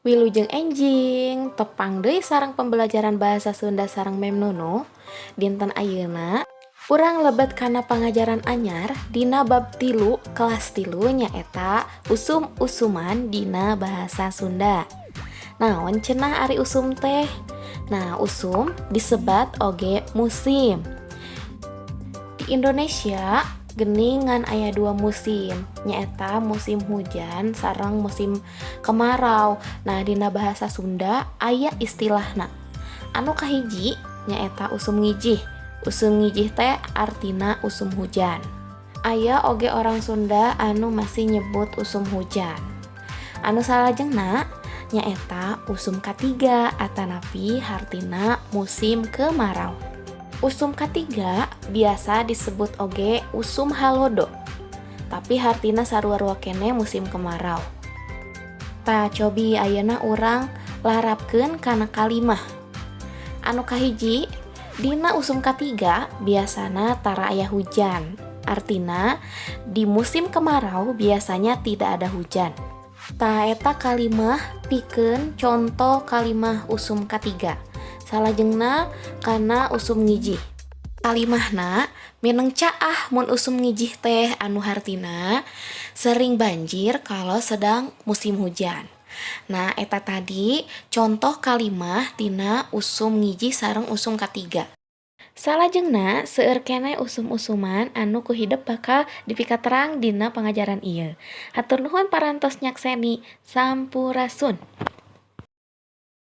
Wilujeng enjing, tepang deui sareng pembelajaran bahasa Sunda sareng Mem Nunu. Dinten ayeuna urang lebet kana pangajaran anyar dina bab 3 kelas 3 nyaeta usum-usuman dina bahasa Sunda. Naon cenah ari usum teh? Nah, usum disebat oge musim. Di Indonesia geningan aya 2 musim, nyaeta musim hujan sareng musim kemarau. Nah, dina bahasa Sunda aya istilahna anu kahiji nyaeta usum ngijih. Usum ngijih teh artina usum hujan. Aya oge orang Sunda anu masih nyebut usum hujan. Anu salajengna nyaeta usum katiga atanapi hartina musim kemarau. Usum katiga biasa disebut oge usum halodo, tapi hartina sarua-rua kene musim kemarau. Tah cobi ayeuna urang larapkeun kana kalimah. Anu kahiji, dina usum katiga biasana tara aya hujan. Artina di musim kemarau biasanya tidak ada hujan. Tah eta kalimah pikeun contoh kalimah usum katiga. Salajengna kana usum ngijih. Kalimahna mineng caah mun usum ngijih teh anu hartina sering banjir kalau sedang musim hujan. Nah, eta tadi contoh kalimah tina usum ngijih sareng usum katiga. Salajengna seueur keneh usum-usuman anu ku hideep bakal dipikaterang dina pangajaran ieu. Hatur nuhun parantos nyakseni. Sampurasun.